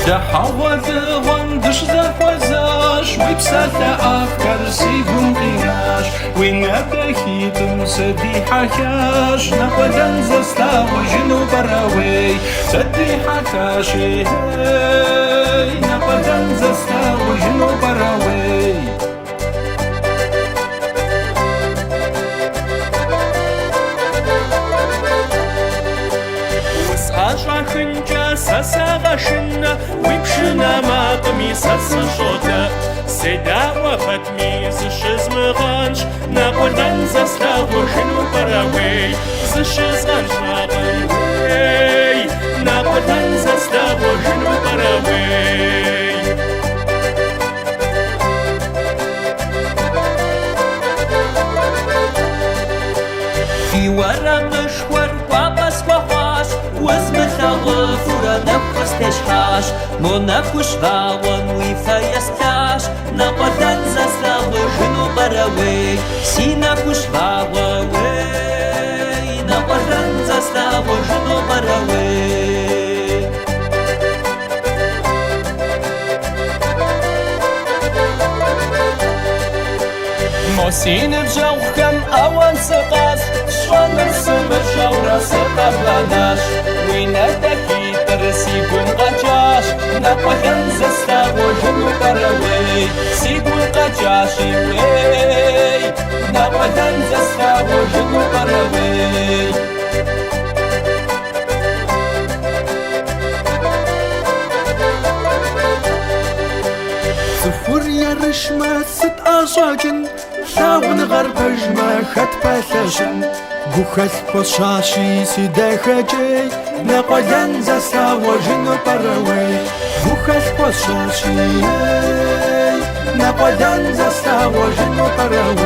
تحوذ وندش زفزاش وبسالة أفكار سيقوم قياش وين أبدأ تمسدي حكاش نقدن زستا وجنو براوي سدي حكاشي نقدن زستا وجنو براوي أشرخنجا سسغشنا ويبشنا ما قميص سشوتا سيدا وفتمي زشزمغانش نقدن زستا وجنو براوي زشزغانش نقدن نقدن زستا وجنو براوي في ورا مشوار وقص وقاس وزمثا غفورا نفس تشحاش منافوش باون ويفايستاش نقدن زستا وجنو براوي سينافوش باوي نقدن زستا وجنو براوي موسين بجوخكم أوان سقاس شوان السمر شورا سقبلاناش وين أدكي ترسيقون قجاش نقدن زستا وجنو براوي سيقون قجاشي وي نقدن زستا وجنو براوي صفور يا رشمة ست أشاجن لاون غربج ما خد بثشن بوخت بشاشي سيده خجي نقدن زستا وجنو براوي بوخت بشاشي نقدن زستا وجنو براوي